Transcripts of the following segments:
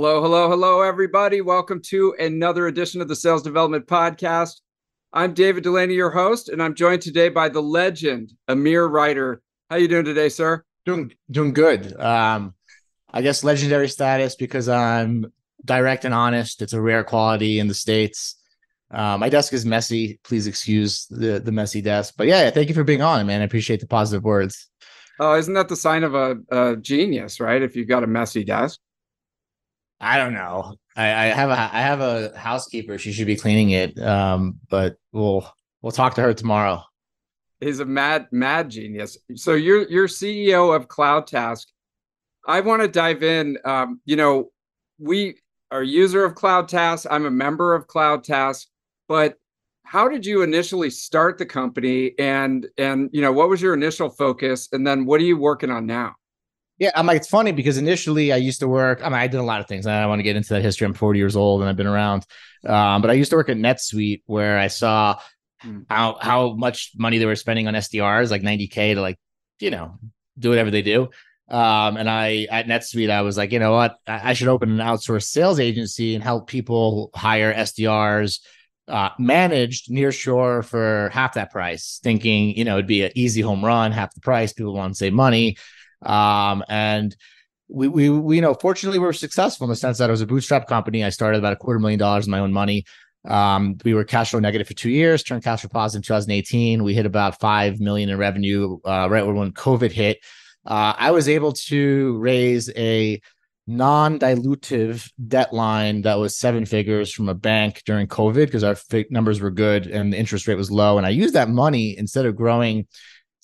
Hello, hello, hello, everybody. Welcome to another edition of the Sales Development Podcast. I'm David Dulany, your host, and I'm joined today by the legend, Amir Reiter. How you doing today, sir? Doing good. I guess legendary status because I'm direct and honest. It's a rare quality in the States. My desk is messy. Please excuse the messy desk. But yeah, thank you for being on, man. I appreciate the positive words. Oh, isn't that the sign of a genius, right? If you've got a messy desk. I don't know. I have a housekeeper. She should be cleaning it. But we'll talk to her tomorrow. He's a mad genius. So you're CEO of CloudTask. I want to dive in. We are a user of CloudTask. I'm a member of CloudTask, but how did you initially start the company, and what was your initial focus, and then what are you working on now? Yeah, I'm like, it's funny because initially I used to work. I mean, I did a lot of things. I don't want to get into that history. I'm 40 years old and I've been around. But I used to work at NetSuite where I saw how much money they were spending on SDRs, like 90K to do whatever they do. And I at NetSuite, I was like, you know what, I should open an outsourced sales agency and help people hire SDRs managed nearshore for half that price, thinking, it'd be an easy home run, half the price. People want to save money. And we fortunately we were successful in the sense that it was a bootstrap company. I started about $250,000 in my own money. We were cash flow negative for 2 years, turned cash flow positive in 2018. We hit about 5 million in revenue, right when COVID hit. I was able to raise a non-dilutive debt line that was 7 figures from a bank during COVID because our numbers were good and the interest rate was low. And I used that money instead of growing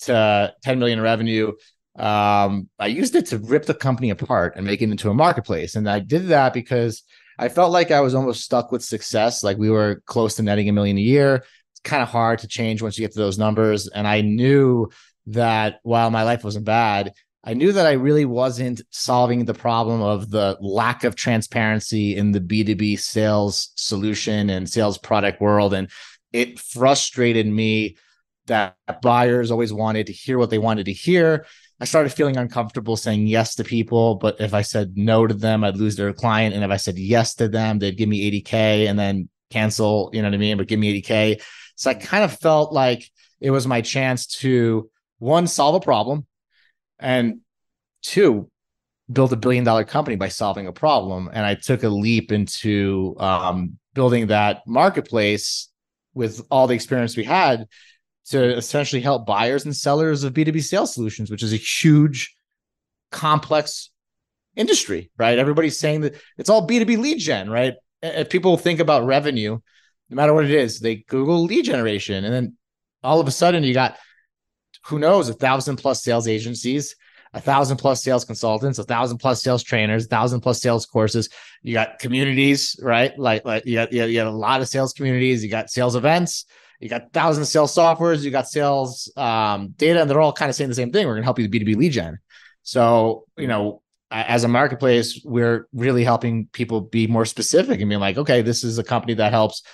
to 10 million in revenue. I used it to rip the company apart and make it into a marketplace. And I did that because I felt like I was almost stuck with success. Like we were close to netting 1 million a year. It's kind of hard to change once you get to those numbers. And I knew that while my life wasn't bad, I knew that I really wasn't solving the problem of the lack of transparency in the B2B sales solution and sales product world. And it frustrated me that buyers always wanted to hear what they wanted to hear. I started feeling uncomfortable saying yes to people, but if I said no to them, I'd lose their client. And if I said yes to them, they'd give me 80K and then cancel, you know what I mean? But give me 80K. So I kind of felt like it was my chance to, one, solve a problem, and two, build $1 billion company by solving a problem. And I took a leap into building that marketplace with all the experience we had to essentially help buyers and sellers of B2B sales solutions, which is a huge, complex industry, right? Everybody's saying that it's all B2B lead gen, right? If people think about revenue, no matter what it is, they Google lead generation. And then all of a sudden you got, who knows, 1,000 plus sales agencies, 1,000 plus sales consultants, 1,000 plus sales trainers, 1,000 plus sales courses. You got communities, right? Like you got a lot of sales communities. You got sales events. You got thousands of sales softwares, you got sales data, and they're all kind of saying the same thing. We're going to help you with B2B lead gen. So, as a marketplace, we're really helping people be more specific and being like, okay, this is a company that helps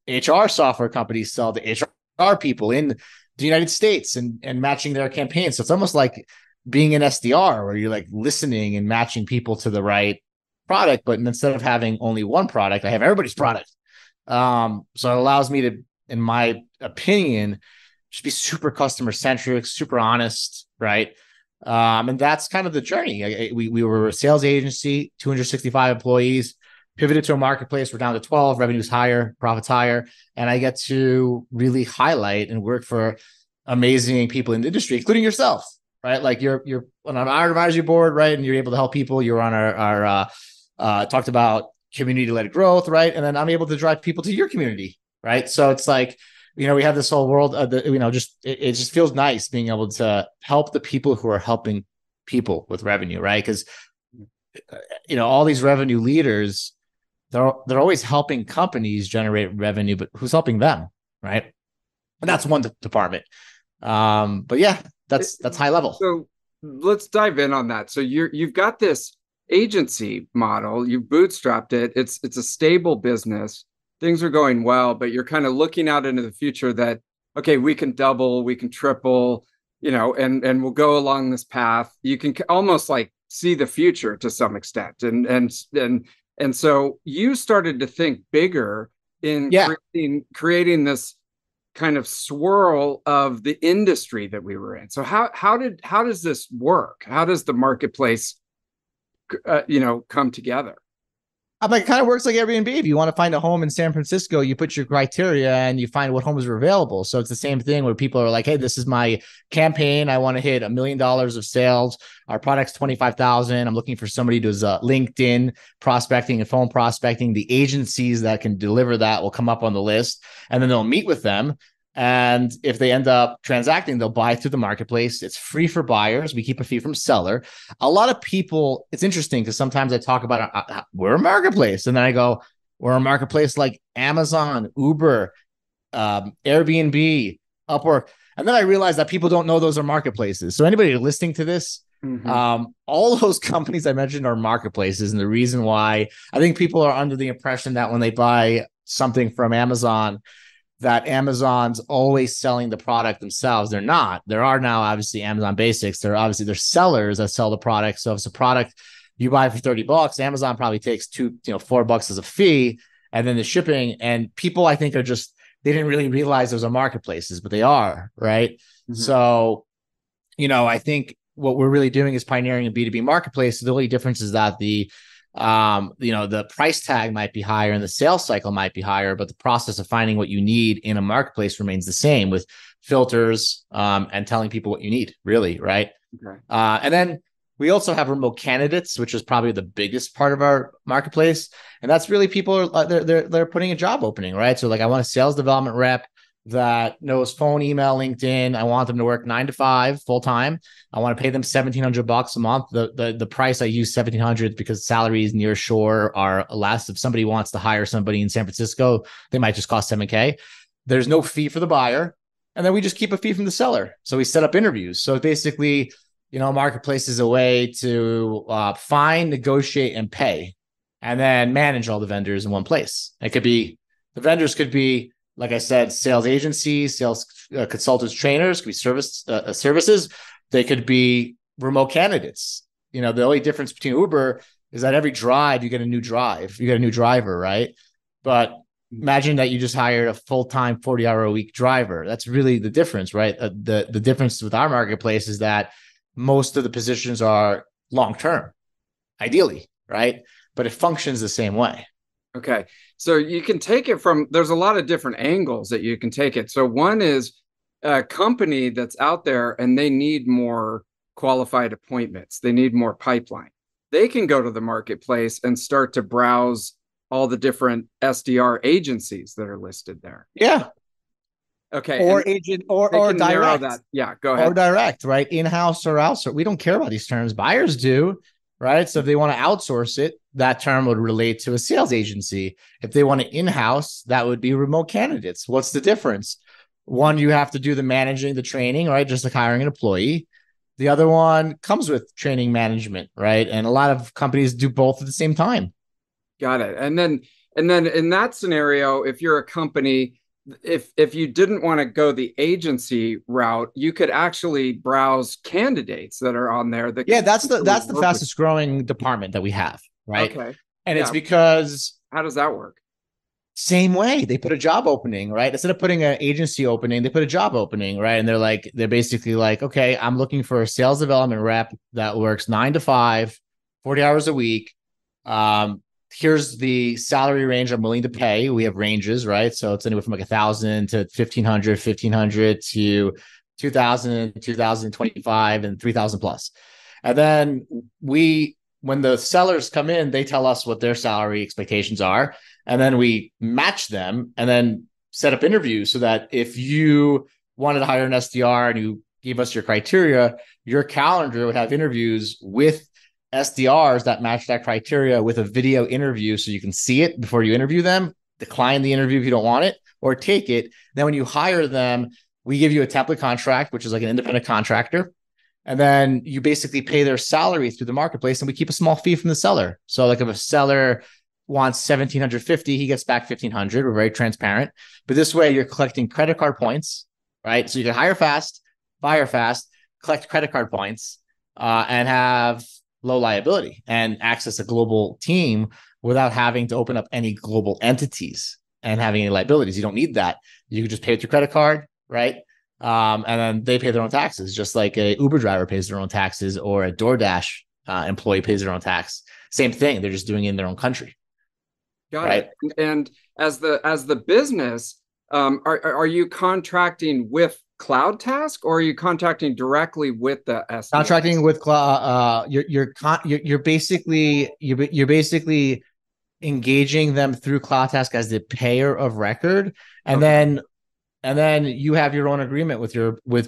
HR software companies sell to HR people in the United States and matching their campaigns. So it's almost like being an SDR where you're like listening and matching people to the right product. But instead of having only one product, I have everybody's product. So it allows me to, in my opinion, just be super customer centric, super honest, right? And that's kind of the journey. We were a sales agency, 265 employees, pivoted to a marketplace. We're down to 12, revenues higher, profits higher, and I get to really highlight and work for amazing people in the industry, including yourself, right? Like you're on our advisory board, right? And you're able to help people. You're on our talked about community-led growth, right? And then I'm able to drive people to your community. Right. So it's like, we have this whole world, it just feels nice being able to help the people who are helping people with revenue. Right. Because, all these revenue leaders, they're always helping companies generate revenue, but who's helping them? Right. And that's one department. But yeah, that's high level. So let's dive in on that. So you've got this agency model, you bootstrapped it. It's a stable business. Things are going well, but you're kind of looking out into the future that, okay, we can double, we can triple, and we'll go along this path. You can almost like see the future to some extent. And And so you started to think bigger in Yeah. creating this kind of swirl of the industry that we were in. So how does this work? How does the marketplace come together? I'm like, it kind of works like Airbnb. If you want to find a home in San Francisco, you put your criteria and you find what homes are available. So it's the same thing where people are like, hey, this is my campaign. I want to hit $1 million of sales. Our product's 25,000. I'm looking for somebody who does LinkedIn prospecting and phone prospecting. The agencies that can deliver that will come up on the list, and then they'll meet with them. And if they end up transacting, they'll buy through the marketplace. It's free for buyers. We keep a fee from seller. A lot of people, it's interesting because sometimes I talk about we're a marketplace, and then I go, we're a marketplace like Amazon, Uber, Airbnb, Upwork. And then I realize that people don't know those are marketplaces. So anybody listening to this, all those companies I mentioned are marketplaces. And the reason why I think people are under the impression that when they buy something from Amazon, that Amazon's always selling the product themselves. They're not. There are now obviously Amazon Basics. There's sellers that sell the product. So if it's a product you buy for $30, Amazon probably takes $4 as a fee, and then the shipping. And people, I think, they didn't really realize those are marketplaces, but they are, right? So, I think what we're really doing is pioneering a B2B marketplace. The only difference is that the price tag might be higher and the sales cycle might be higher, but the process of finding what you need in a marketplace remains the same, with filters and telling people what you need, really, right? Okay. And then we also have remote candidates, which is probably the biggest part of our marketplace, and that's really people they're putting a job opening, right? So like, I want a sales development rep that knows phone, email, LinkedIn. I want them to work 9 to 5 full time. I want to pay them $1,700 a month. The price I use $1,700 because salaries near shore are less. If somebody wants to hire somebody in San Francisco, they might just cost $7,000. There's no fee for the buyer, and then we just keep a fee from the seller. So we set up interviews. So basically, marketplace is a way to find, negotiate, and pay, and then manage all the vendors in one place. The vendors could be, like I said, sales agencies, sales consultants, trainers, could be services. They could be remote candidates. The only difference between Uber is that every drive, you get a new driver, right? But imagine that you just hired a full-time 40-hour-a-week driver. That's really the difference, right? The difference with our marketplace is that most of the positions are long-term, ideally, right? But it functions the same way. Okay. So you can take it there's a lot of different angles that you can take it. So one is a company that's out there and they need more qualified appointments. They need more pipeline. They can go to the marketplace and start to browse all the different SDR agencies that are listed there. Yeah. Okay. Or agent or direct. That. Yeah, go ahead. Or direct, right? In-house or outsource. We don't care about these terms. Buyers do, right? So if they want to outsource it, that term would relate to a sales agency. If they want to in-house, that would be remote candidates. What's the difference? One, you have to do the managing, the training, right? Just like hiring an employee. The other one comes with training management, right? And a lot of companies do both at the same time. Got it. And then in that scenario, if you're a company, if you didn't want to go the agency route, you could actually browse candidates that are on there. That's the fastest growing department that we have, right? Okay. And it's because, how does that work? Same way, they put a job opening, right? Instead of putting an agency opening, they put a job opening, right? And they're basically like, okay, I'm looking for a sales development rep that works 9 to 5, 40 hours a week. Here's the salary range I'm willing to pay. We have ranges, right? So it's anywhere from like 1,000 to 1,500 to 2,000, 2,025, and 3,000 plus. And then when the sellers come in, they tell us what their salary expectations are. And then we match them and then set up interviews so that if you wanted to hire an SDR and you gave us your criteria, your calendar would have interviews with SDRs that match that criteria with a video interview so you can see it before you interview them, decline the interview if you don't want it, or take it. Then when you hire them, we give you a template contract, which is like an independent contractor. And then you basically pay their salary through the marketplace and we keep a small fee from the seller. So like if a seller wants $1,750, he gets back $1,500. We're very transparent. But this way you're collecting credit card points, right? So you can hire fast, fire fast, collect credit card points, and have low liability and access a global team without having to open up any global entities and having any liabilities. You don't need that. You can just pay with your credit card, right? And then they pay their own taxes, just like a Uber driver pays their own taxes or a DoorDash employee pays their own tax. Same thing. They're just doing it in their own country. Got Right. it. And as the business, are you contracting with CloudTask or are you contracting directly with the SDR? Contracting with you're basically engaging them through CloudTask as the payer of record, and then you have your own agreement with your we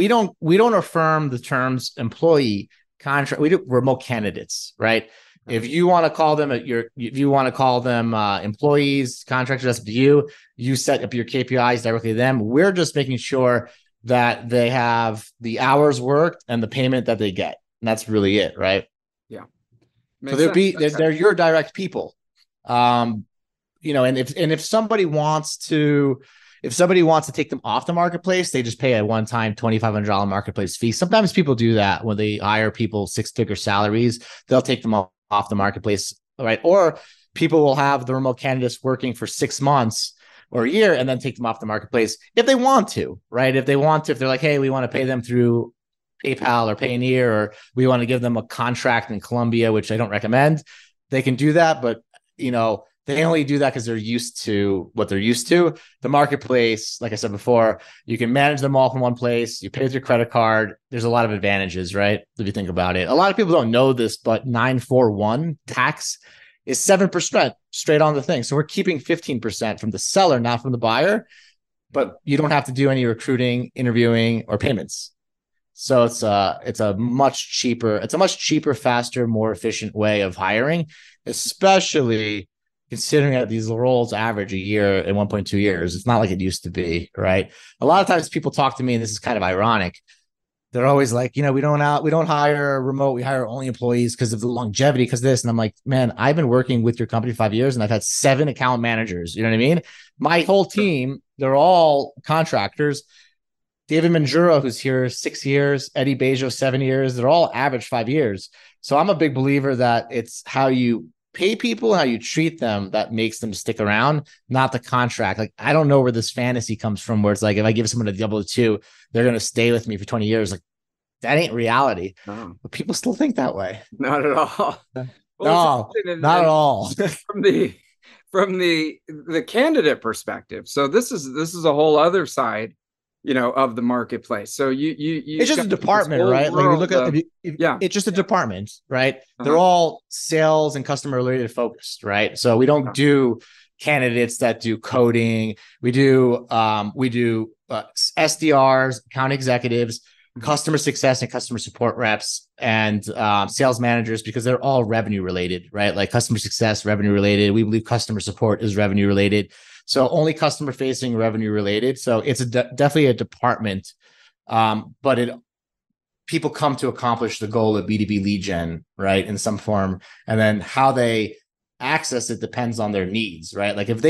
don't affirm the terms employee contract. We do remote candidates, right? If you want to call them employees, contractors, that's up to you. You set up your KPIs directly to them. We're just making sure that they have the hours worked and the payment that they get. And that's really it, right? Yeah. So they're your direct people. And if somebody wants to take them off the marketplace, they just pay a one-time $2,500 marketplace fee. Sometimes people do that when they hire people 6-figure salaries. They'll take them off the marketplace, right? Or people will have the remote candidates working for 6 months or a year and then take them off the marketplace if they want to, right? If they're like, hey, we want to pay them through PayPal or Payoneer, or we want to give them a contract in Colombia, which I don't recommend. They can do that, but they only do that because they're used to what they're used to. The marketplace, like I said before, you can manage them all from one place. You pay with your credit card. There's a lot of advantages, right? If you think about it. A lot of people don't know this, but 941 tax is 7% straight on the thing. So we're keeping 15% from the seller, not from the buyer, but you don't have to do any recruiting, interviewing, or payments. So it's a much cheaper, faster, more efficient way of hiring, especially considering that these roles average a year in 1.2 years. It's not like it used to be, right? A lot of times people talk to me, and this is kind of ironic. They're always like, we don't hire remote. We hire only employees because of the longevity, because this. And I'm like, man, I've been working with your company 5 years and I've had 7 account managers. You know what I mean? My whole team, they're all contractors. David Manjuro, who's here 6 years, Eddie Bejo, 7 years. They're all average 5 years. So I'm a big believer that it's how you pay people, how you treat them, that makes them stick around, not the contract. Like, I don't know where this fantasy comes from, where it's like, if I give someone a W-2, they're going to stay with me for 20 years. Like, that ain't reality. No. But people still think that way. Not at all. Well, no, not at all. From the candidate perspective. So this is a whole other side, of the marketplace. So you it's just a department, right? Like, you look at it's just a department, right? They're all sales and customer related focused, right? So we don't do candidates that do coding. We do SDRs, account executives, customer success and customer support reps, and sales managers, because they're all revenue related, right? Like customer success, revenue related. We believe customer support is revenue related. So only customer facing, revenue related. So it's definitely a department, but people come to accomplish the goal of B2B lead gen, right, in some form. And then how they access it depends on their needs, right? Like if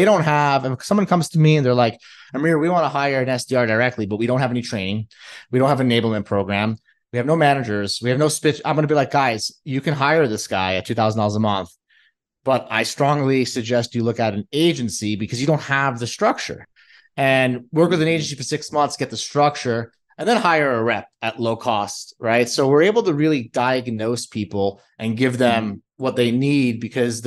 someone comes to me and they're like, Amir, we want to hire an SDR directly, but we don't have any training. We don't have an enablement program. We have no managers. We have no pitch. I'm going to be like, guys, you can hire this guy at $2,000 a month, but I strongly suggest you look at an agency, because you don't have the structure, and work with an agency for 6 months, get the structure, and then hire a rep at low cost, right? So we're able to really diagnose people and give them what they need, because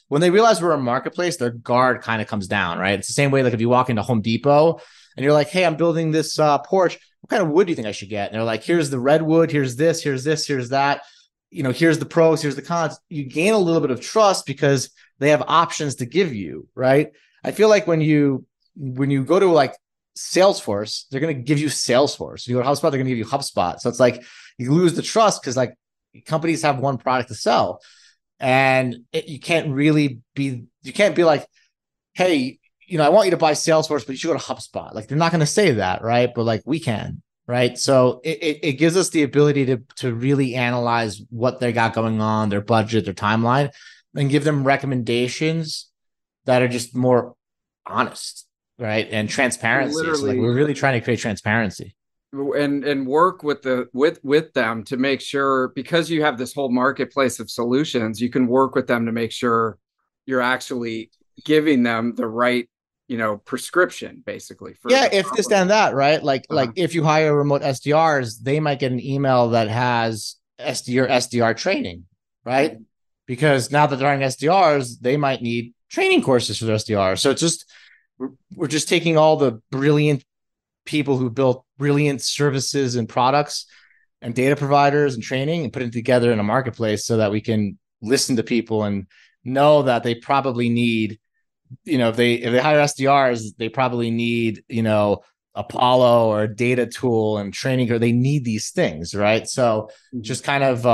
when they realize we're a marketplace, their guard kind of comes down, right? It's the same way, like if you walk into Home Depot and you're like, hey, I'm building this porch. What kind of wood do you think I should get? And they're like, here's the redwood, here's this, here's that. Here's the pros, here's the cons. You gain a little bit of trust because they have options to give you, right? I feel like when you go to like Salesforce, they're going to give you Salesforce. You go to HubSpot, they're going to give you HubSpot. So it's like you lose the trust because like companies have one product to sell, and you can't be like, hey, I want you to buy Salesforce, but you should go to HubSpot. Like, they're not going to say that, right? But like, we can. Right. So it gives us the ability to really analyze what they got going on, their budget, their timeline, and give them recommendations that are just more honest, right? And transparency. So like, we're really trying to create transparency. and work with them to make sure, because you have this whole marketplace of solutions, you can work with them to make sure you're actually giving them the right, prescription basically for Yeah, the if this problem. and that, right? Like Uh-huh. if you hire remote SDRs, they might get an email that has SDR training, right? Mhm. Because now that they're hiring SDRs, they might need training courses for their SDRs. So it's just we're just taking all the brilliant people who built brilliant services and products and data providers and training and putting it together in a marketplace so that we can listen to people and know that they probably need, if they hire SDRs, they probably need, Apollo or a data tool and training, or they need these things, right? So Mhm. just kind of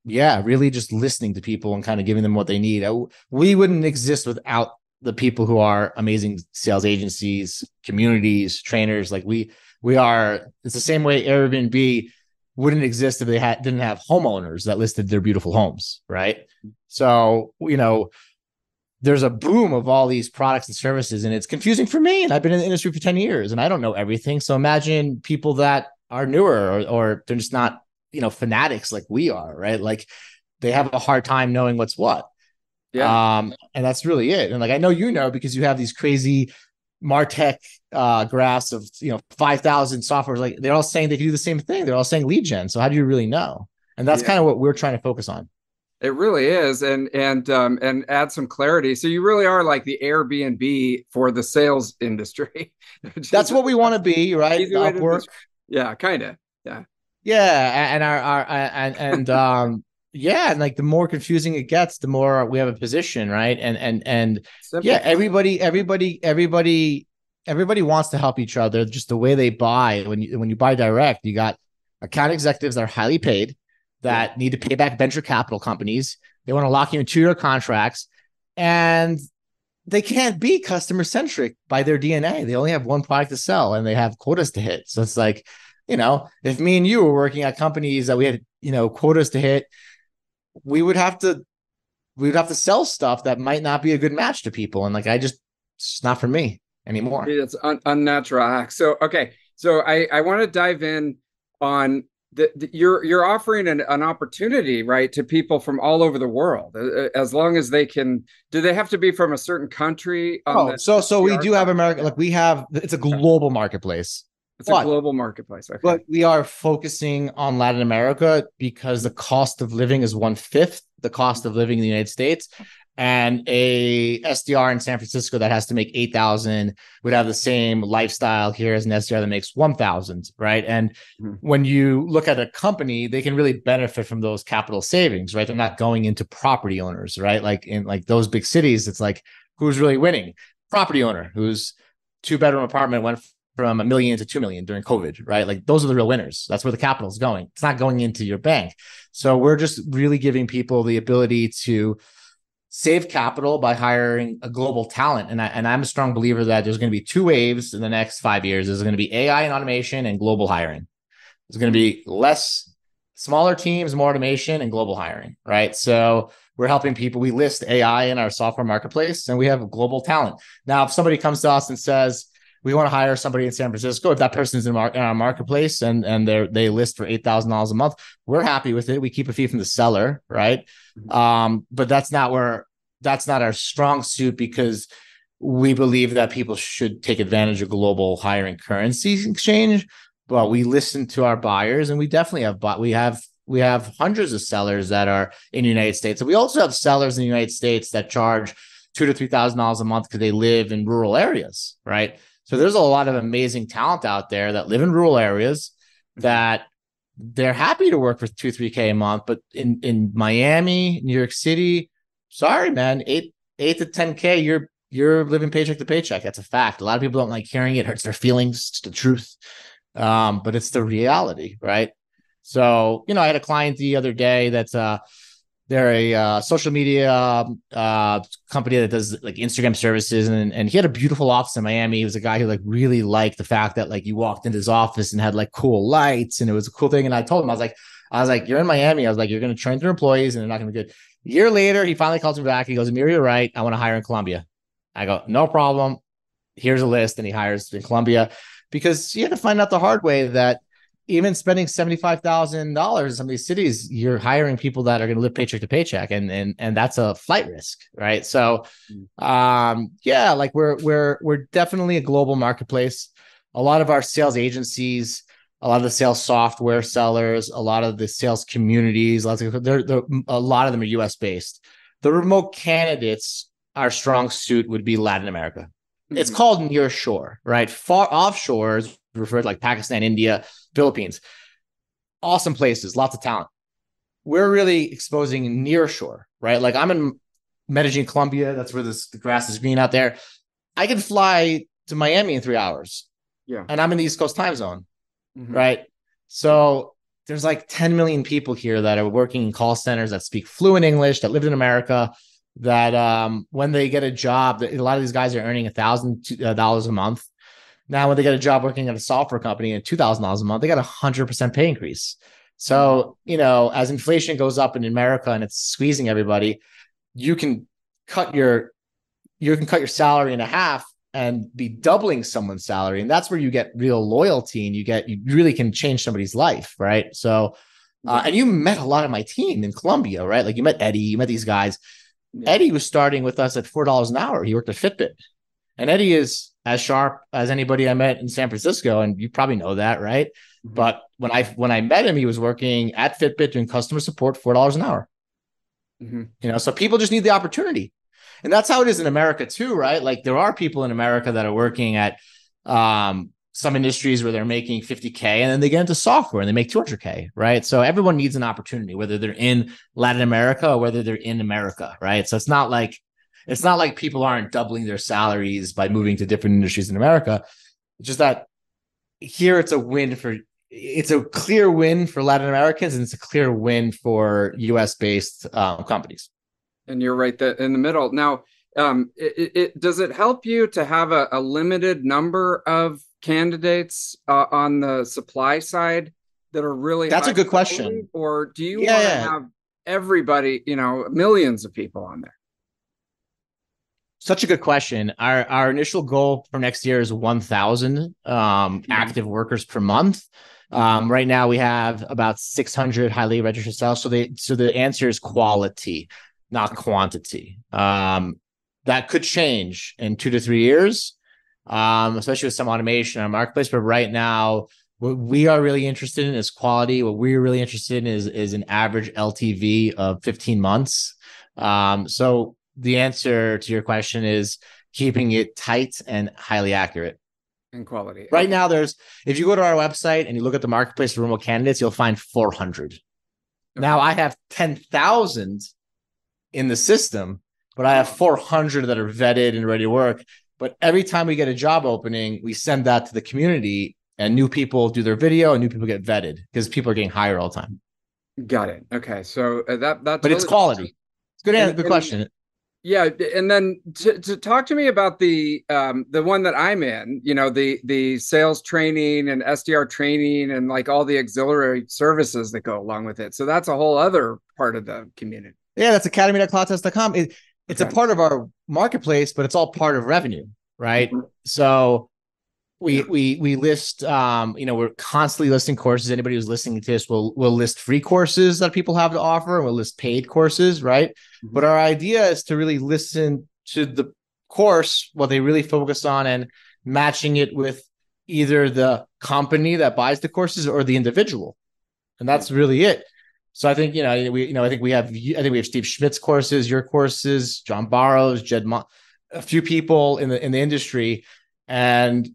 yeah, really just listening to people and kind of giving them what they need. We wouldn't exist without the people who are amazing sales agencies, communities, trainers. Like we are. It's the same way Airbnb wouldn't exist if they didn't have homeowners that listed their beautiful homes, right? So there's a boom of all these products and services, and it's confusing for me. And I've been in the industry for 10 years and I don't know everything. So imagine people that are newer, or they're just not, fanatics like we are, right? Like they have a hard time knowing what's what. Yeah. And that's really it. And like, I know, because you have these crazy Martech graphs of, 5,000 softwares, like they're all saying they can do the same thing. They're all saying lead gen. So how do you really know? And that's Yeah. kind of what we're trying to focus on. It really is, and add some clarity. So you really are like the Airbnb for the sales industry, which is That's the what we want to be, right? easy The way to Upwork. describe. Yeah, kind of. Yeah. Yeah, and our yeah, and like the more confusing it gets, the more we have a position, right? And yeah, Simple. everybody wants to help each other. Just the way they buy, when you buy direct, you got account executives that are highly paid Yeah. that need to pay back venture capital companies. They want to lock you in 2-year contracts, and they can't be customer centric by their DNA. They only have one product to sell and they have quotas to hit. So it's like, if me and you were working at companies that we had, quotas to hit, we would have to sell stuff that might not be a good match to people. And like, it's not for me anymore. It's unnatural hack. So okay, so I want to dive in on you're offering an opportunity, right, to people from all over the world, as long as they can. Do they have to be from a certain country on Oh, the so we SDR do have side? America. Like it's a Okay. global marketplace, It's a but global marketplace. Okay. but we are focusing on Latin America because the cost of living is 1/5 the cost of living in the United States. And a SDR in San Francisco that has to make 8,000 would have the same lifestyle here as an SDR that makes 1,000, right? And Mhm. when you look at a company, they can really benefit from those capital savings, right? They're not going into property owners, right? Like in like those big cities, it's like who's really winning? Property owner whose 2-bedroom apartment went from 1 million to 2 million during COVID, right? Like those are the real winners. That's where the capital is going. It's not going into your bank. So we're just really giving people the ability to save capital by hiring a global talent. And I'm a strong believer that there's going to be 2 waves in the next 5 years. There's going to be AI and automation and global hiring. There's going to Mhm. be smaller teams, more automation, and global hiring, right? So we're helping people. We list AI in our software marketplace, and we have global talent. Now, if somebody comes to us and says, we want to hire somebody in San Francisco, if that person is in our marketplace and they list for $8,000 a month, we're happy with it. We keep a fee from the seller, right? Mhm. But that's not our strong suit, because we believe that people should take advantage of global hiring currency exchange. But we listen to our buyers, and we definitely we have hundreds of sellers that are in the United States. And we also have sellers in the United States that charge $2,000 to $3,000 a month because they live in rural areas, right? So there's a lot of amazing talent out there that live in rural areas Mhm. that they're happy to work for 2-3K a month. But in Miami, New York City, sorry, man, eight to 10K, you're living paycheck to paycheck. That's a fact. A lot of people don't like hearing it. It hurts their feelings. It's the truth. But it's the reality, right? So, I had a client the other day that's they're a social media company that does like Instagram services, and he had a beautiful office in Miami. He was a guy who like really liked the fact that like you walked into his office and had like cool lights, and it was a cool thing. And I told him, I was like, you're in Miami. I was like, you're going to train through employees, and they're not going to be good. A year later, he finally calls me back. He goes, Amir, you're right. I want to hire in Colombia. I go, no problem. Here's a list, and he hires in Colombia. because you had to find out the hard way that even spending $75,000 in some of these cities, you're hiring people that are going to live paycheck to paycheck, and that's a flight risk, right? So, yeah, like we're definitely a global marketplace. A lot of our sales agencies, a lot of the sales software sellers, a lot of the sales communities, a lot of them are US based. The remote candidates, our strong suit would be Latin America. It's called near shore, right? Far offshore is referred to like Pakistan, India, Philippines. Awesome places, lots of talent. We're really exposing near shore, right? Like I'm in Medellin, Colombia. That's where the grass is green out there. I can fly to Miami in 3 hours. Yeah. And I'm in the East Coast time zone, right? So there's like 10 million people here that are working in call centers that speak fluent English, that lived in America, that when they get a job, a lot of these guys are earning $1,000 a month. Now, when they get a job working at a software company at $2,000 a month, they got 100% pay increase. So, as inflation goes up in America and it's squeezing everybody, you can cut your salary in half and be doubling someone's salary. And that's where you get real loyalty, and you really can change somebody's life. Right. So, and you met a lot of my team in Colombia, right? Like you met Eddie, you met these guys. Yeah. Eddie was starting with us at $4 an hour. He worked at Fitbit, and Eddie is as sharp as anybody I met in San Francisco. And you probably know that, right? But when I met him, he was working at Fitbit doing customer support, $4 an hour. So people just need the opportunity. And that's how it is in America too, right? Like there are people in America that are working at some industries where they're making $50K, and then they get into software and they make $200K, right? So everyone needs an opportunity, whether they're in Latin America or whether they're in America, right? So it's not like people aren't doubling their salaries by moving to different industries in America. It's just that here it's a clear win for Latin Americans, and it's a clear win for US based companies. And you're right in the middle. Now, does it help you to have a limited number of candidates on the supply side that are really That's a good question. Or do you want to have everybody, millions of people on there? Such a good question. Our initial goal for next year is 1,000 active workers per month. Right now we have about 600 highly registered sales. So the answer is quality, not quantity. That could change in 2 to 3 years, especially with some automation in our marketplace. But right now, what we are really interested in is quality. What we're really interested in is an average LTV of 15 months. So the answer to your question is keeping it tight and highly accurate. And quality. Right now, if you go to our website and you look at the marketplace for remote candidates, you'll find 400. Okay. Now I have 10,000 in the system, but I have 400 that are vetted and ready to work. But every time we get a job opening, we send that to the community, and new people do their video and new people get vetted because people are getting hired all the time. Got it. Okay. So but it's quality. It's good question. Yeah, and then to talk to me about the one that I'm in, the sales training and SDR training and like all the auxiliary services that go along with it. So that's a whole other part of the community. Yeah, that's academy.cloudtest.com. It's a part of our marketplace, but it's all part of revenue, right? So we list, we're constantly listing courses. Anybody who's listening to this will list free courses that people have to offer, and we'll list paid courses, right? But our idea is to really listen to the course, what they really focus on, and matching it with either the company that buys the courses or the individual. And that's really it. So I think, I think we have Steve Schmidt's courses, your courses, John Barrows, Jed, a few people in the industry. And,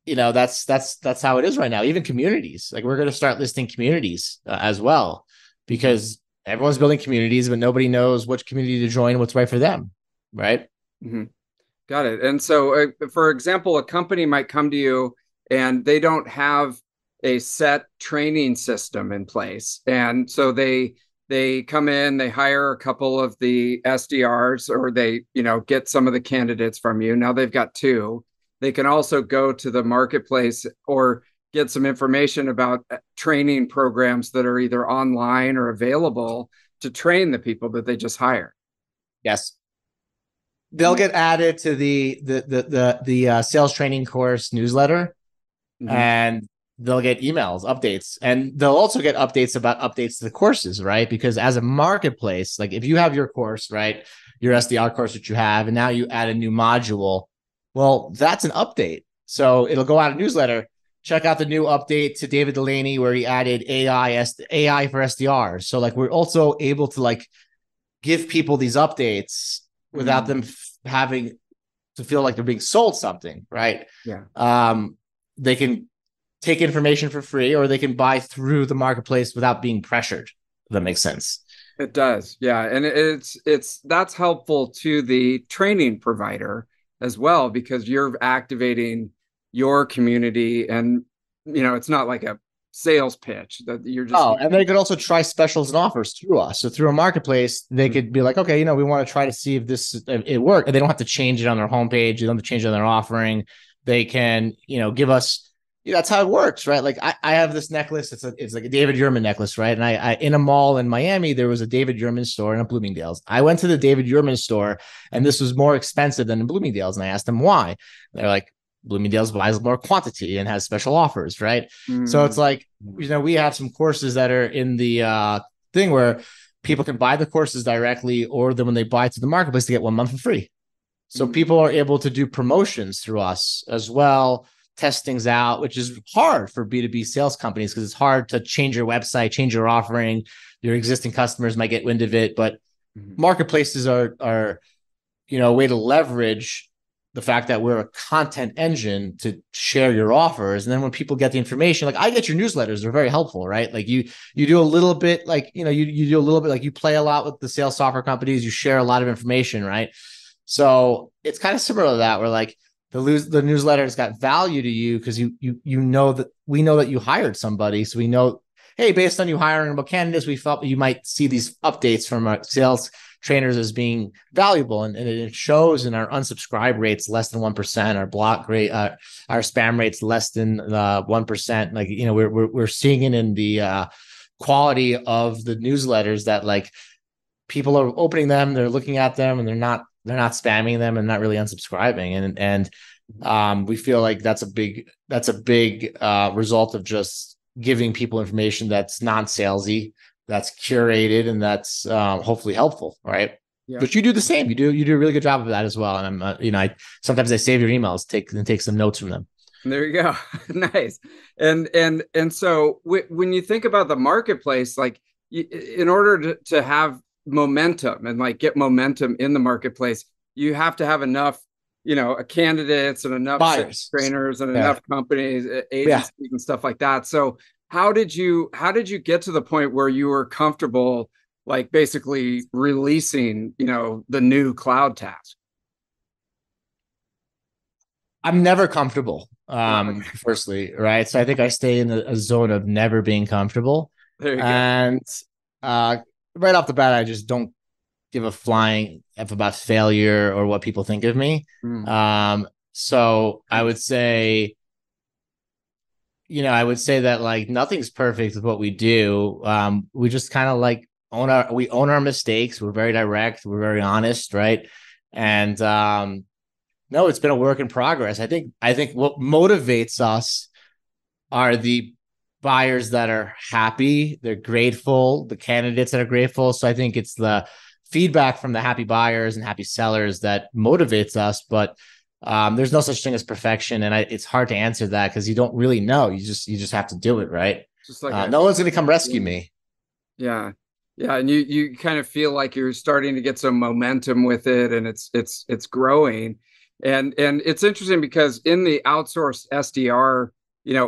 that's how it is right now. Even communities, like we're going to start listing communities as well, because everyone's building communities, but nobody knows which community to join, what's right for them. Right. Got it. And so, for example, a company might come to you and they don't have a set training system in place. And so they come in, they hire a couple of the SDRs, or they, get some of the candidates from you. Now they've got 2. They can also go to the marketplace or get some information about training programs that are either online or available to train the people that they just hire. Yes. They'll get added to the sales training course newsletter. Mm-hmm. and they'll get emails, updates, and they'll also get updates about updates to the courses, right? Because as a marketplace, like if you have your course, right, your SDR course that you have, and now you add a new module, well, that's an update. So it'll go out a newsletter. Check out the new update to David Dulany where he added AI for SDRs. So like we're also able to like give people these updates without them having to feel like they're being sold something, right? Yeah. They can take information for free, or they can buy through the marketplace without being pressured. If that makes sense. It does. Yeah. And it's that's helpful to the training provider as well, because you're activating your community, and it's not like a sales pitch that you're just. Oh, and they could also try specials and offers through us. So through a marketplace, they could be like, okay, we want to try to see if it worked. And they don't have to change it on their homepage. They don't have to change it on their offering. They can, give us. That's how it works, right? Like I have this necklace. It's like a David Yurman necklace, right? And I in a mall in Miami, there was a David Yurman store in a Bloomingdale's. I went to the David Yurman store, and this was more expensive than in Bloomingdale's. And I asked them why. They're like, Bloomingdale's buys more quantity and has special offers, right? So it's like, we have some courses that are in the thing where people can buy the courses directly, or then when they buy to the marketplace, they get 1 month for free. So people are able to do promotions through us as well, test things out, which is hard for B2B sales companies because it's hard to change your website, change your offering. Your existing customers might get wind of it, but marketplaces are a way to leverage the fact that we're a content engine to share your offers. And then when people get the information, like I get your newsletters, they're very helpful, right? Like you do a little bit, like, you do a little bit, like you play a lot with the sales software companies, you share a lot of information, right? So it's kind of similar to that, where like the newsletter has got value to you because you know that we know that you hired somebody. So we know, hey, based on you hiring about candidates, we felt you might see these updates from our sales trainers as being valuable, and it shows in our unsubscribe rates less than 1%, our block rate, our spam rates less than 1%. Like we're seeing it in the quality of the newsletters that like people are opening them, they're looking at them, and they're not spamming them and not really unsubscribing, and we feel like that's a big result of just giving people information that's non-salesy, that's curated, and that's hopefully helpful, right? Yeah. But you do the same. You do a really good job of that as well. And I'm, sometimes I save your emails, take some notes from them. There you go. Nice. And so when you think about the marketplace, like in order to have momentum and like get momentum in the marketplace, you have to have enough, candidates and enough buyers, trainers, and enough companies, agencies, and stuff like that. So how did you get to the point where you were comfortable, like basically releasing, the new cloud task? I'm never comfortable. Firstly, right. So I think I stay in a zone of never being comfortable. There you go. Right off the bat, I just don't give a flying F about failure or what people think of me. So I would say, that like nothing's perfect with what we do. We just kind of like own our mistakes. We're very direct. We're very honest, right? And no, it's been a work in progress. I think what motivates us are the buyers that are happy, they're grateful, the candidates that are grateful. So I think it's the feedback from the happy buyers and happy sellers that motivates us. But there's no such thing as perfection, and it's hard to answer that because you don't really know. You just have to do it, right? Just like no one's going to come rescue me. Yeah, and you kind of feel like you're starting to get some momentum with it, and it's growing, and it's interesting because in the outsourced SDR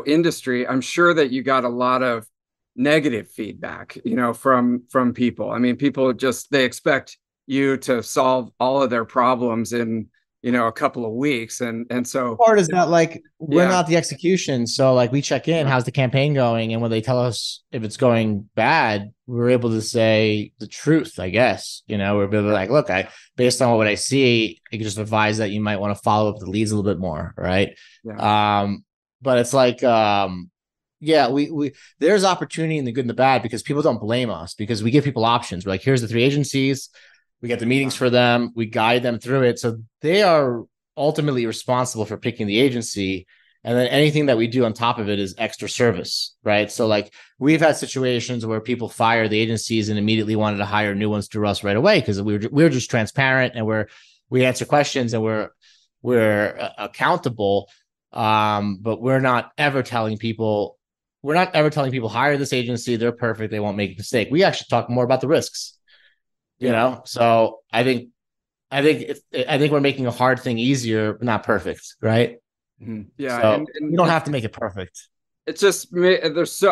industry, I'm sure that you got a lot of negative feedback, from people. I mean, people they expect you to solve all of their problems in a couple of weeks, and so part is that like we're not the execution. So like we check in, how's the campaign going, and when they tell us if it's going bad, we're able to say the truth, I guess. We're able to like, look, based on what I see, I can just advise that you might want to follow up the leads a little bit more, right? But it's like we there's opportunity in the good and the bad, because people don't blame us, because we give people options. We're like, here's the 3 agencies, we get the meetings for them, we guide them through it, so they are ultimately responsible for picking the agency. And then anything that we do on top of it is extra service, right? So like we've had situations where people fire the agencies and immediately wanted to hire new ones through us right away because we're just transparent and we answer questions and we're accountable. But we're not ever telling people hire this agency, they're perfect, they won't make a mistake. We actually talk more about the risks, you know. So I think we're making a hard thing easier, but not perfect, right? Yeah, So and you don't have to make it perfect. it's just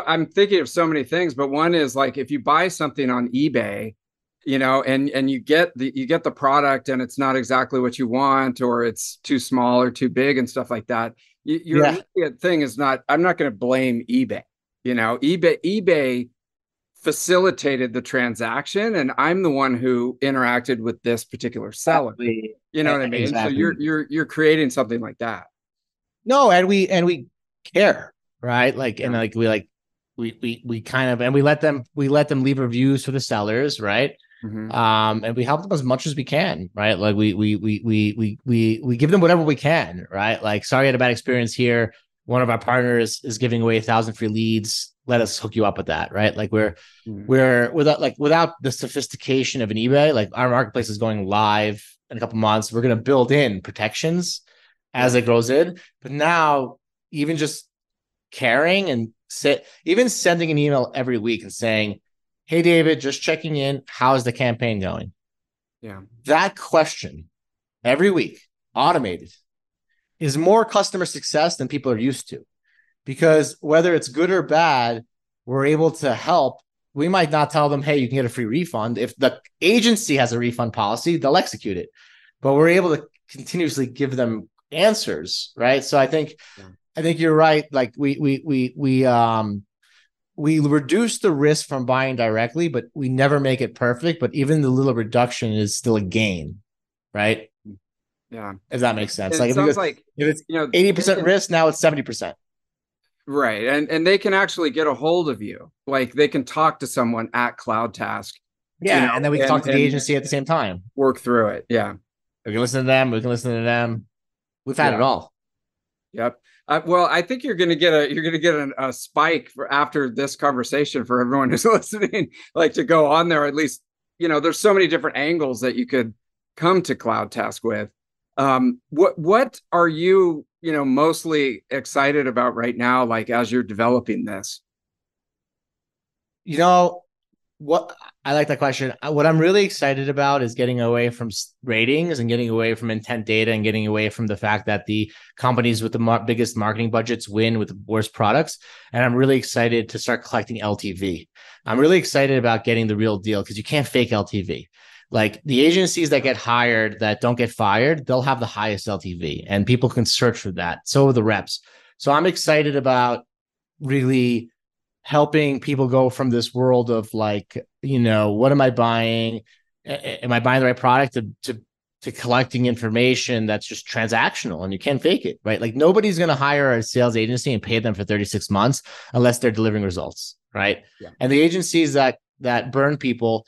I'm thinking of so many things, but one is like if you buy something on eBay, and you get the product and it's not exactly what you want, or it's too small or too big and stuff like that. Your immediate thing is not. I'm not going to blame eBay. eBay facilitated the transaction, and I'm the one who interacted with this particular seller. Exactly. You know what I mean? Exactly. So you're creating something like that. No, and we care, right? Like, and like we kind of, and we let them leave reviews for the sellers, right? And we help them as much as we can, right? Like we give them whatever we can, right? Like, sorry, I had a bad experience here. One of our partners is giving away 1,000 free leads. Let us hook you up with that, right? Like we're without the sophistication of an eBay, like our marketplace is going live in a couple months. We're going to build in protections as it grows in. But now, even just caring and even sending an email every week and saying, "Hey, David, just checking in. How's the campaign going?" Yeah. That question every week, automated, is more customer success than people are used to. Because whether it's good or bad, we're able to help. We might not tell them, "Hey, you can get a free refund." If the agency has a refund policy, they'll execute it. But we're able to continuously give them answers, right? So I think you're right. Like we reduce the risk from buying directly, but we never make it perfect. But even the little reduction is still a gain, right? Yeah. If that makes sense. And Like it sounds like if it's 80% risk, now it's 70%. Right. And they can actually get a hold of you. Like they can talk to someone at CloudTask. Yeah. And then we can talk to the agency at the same time. Work through it. Yeah. We can listen to them. We can listen to them. We've had it all. Yep. Well, I think you're going to get a spike for after this conversation for everyone who's listening, like to go on there. At least, there's so many different angles that you could come to CloudTask with. What are you, mostly excited about right now, like as you're developing this? What I like that question. What I'm really excited about is getting away from ratings and getting away from intent data and getting away from the fact that the companies with the biggest marketing budgets win with the worst products. And I'm really excited to start collecting LTV. I'm really excited about getting the real deal because you can't fake LTV. Like the agencies that get hired that don't get fired, they'll have the highest LTV and people can search for that. So are the reps. So I'm excited about really helping people go from this world of like, what am I buying? Am I buying the right product to collecting information that's just transactional and you can't fake it, right? Like nobody's going to hire a sales agency and pay them for 36 months unless they're delivering results, right? Yeah. And the agencies that burn people,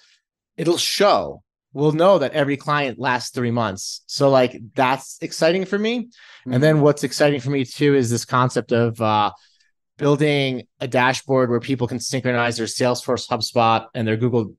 it'll show. We'll know that every client lasts 3 months. So like that's exciting for me. Mm-hmm. And then what's exciting for me too is this concept of building a dashboard where people can synchronize their Salesforce, HubSpot, and their Google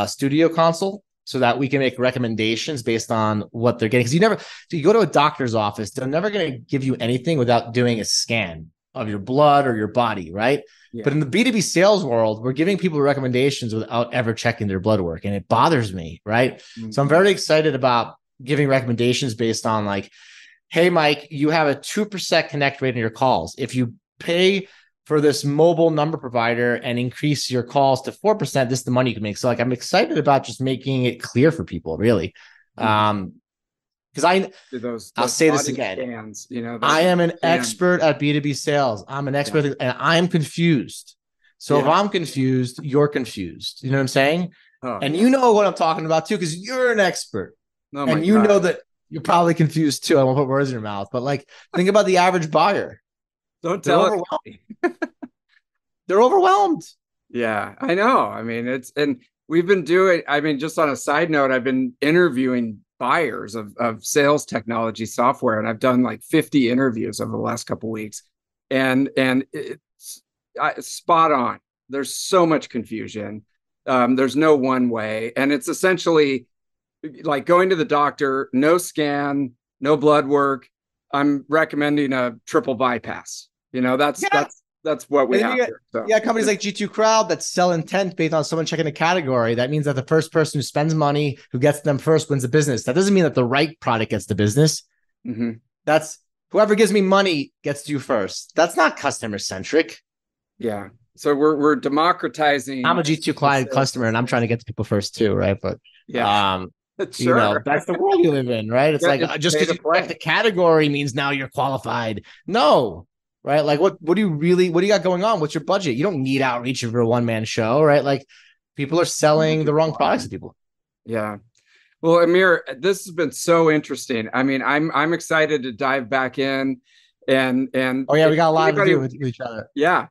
Studio console so that we can make recommendations based on what they're getting. Because you go to a doctor's office, they're never going to give you anything without doing a scan of your blood or your body, right? Yeah. But in the B2B sales world, we're giving people recommendations without ever checking their blood work. And it bothers me, right? Mm-hmm. So I'm very excited about giving recommendations based on like, hey, Mike, you have a 2% connect rate in your calls. If you pay for this mobile number provider and increase your calls to 4%, this is the money you can make. So like, I'm excited about just making it clear for people, really. Because I'll say this again. Scans, I am an expert at B2B sales. I'm an expert and I'm confused. So if I'm confused, you're confused. You know what I'm saying? Oh, and you know what I'm talking about too, because you're an expert. Oh, and you know that you're probably confused too. I won't put words in your mouth, but like, think about the average buyer. Don't tell us. They're overwhelmed. Yeah, I know. I mean, and we've been doing, just on a side note, I've been interviewing buyers of sales technology software, and I've done like 50 interviews over the last couple of weeks, and it's spot on. There's so much confusion. There's no one way, and it's essentially like going to the doctor, no scan, no blood work. I'm recommending a triple bypass. You know, Yeah. that's what we And then have you got, here. So yeah, companies like G2 Crowd that sell intent based on someone checking a category. That means that the first person who spends money, who gets them first, wins the business. That doesn't mean that the right product gets the business. mm-hmm. That's whoever gives me money gets to you first. That's not customer centric. Yeah. So we're democratizing. I'm a G2 client customer and I'm trying to get to people first too, right? But yeah, you know, sure. that's the world you live in, right? It's Yeah, like it's just pay because to you play. check the category means now you're qualified. No, right? Like what do you got going on? What's your budget? You don't need outreach for a one-man show, right? Like people are selling the wrong products to people. Yeah. Well, Amir, this has been so interesting. I mean, I'm excited to dive back in and Oh yeah, we got a lot to anybody, do with each other. yeah.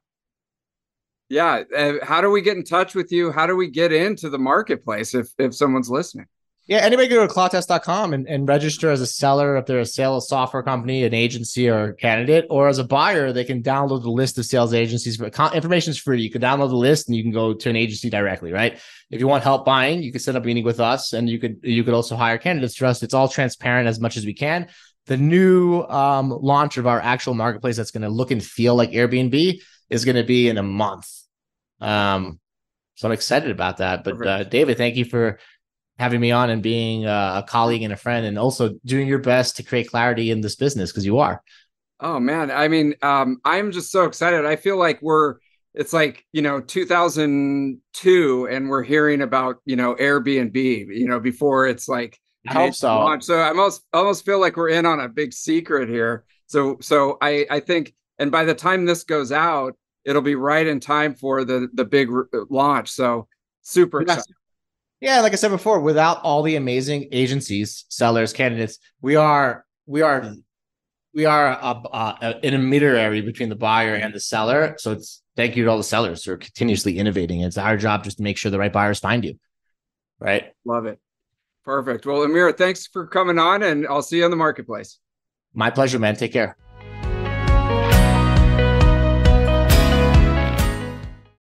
Yeah. How do we get in touch with you? How do we get into the marketplace if someone's listening? Yeah, anybody go to cloudtest.com and register as a seller if they're a sales software company, an agency, or a candidate, or as a buyer, they can download the list of sales agencies. Information is free. You can download the list and you can go to an agency directly, right? If you want help buying, you can set up a meeting with us, and you could also hire candidates for us. It's all transparent as much as we can. The new launch of our actual marketplace that's going to look and feel like Airbnb is going to be in a month. So I'm excited about that. But David, thank you for having me on and being a colleague and a friend, and also doing your best to create clarity in this business, because you are. Oh man, I mean, I'm just so excited. I feel like it's like, 2002 and we're hearing about, Airbnb, before it's like I hope so. launched. So I almost feel like we're in on a big secret here. So I think, and by the time this goes out, it'll be right in time for the big launch. So super Yes. excited. Yeah, like I said before, without all the amazing agencies, sellers, candidates, we are an intermediary between the buyer and the seller. So it's thank you to all the sellers who are continuously innovating. It's our job just to make sure the right buyers find you. Right. Love it. Perfect. Well, Amir, thanks for coming on, and I'll see you in the marketplace. My pleasure, man. Take care.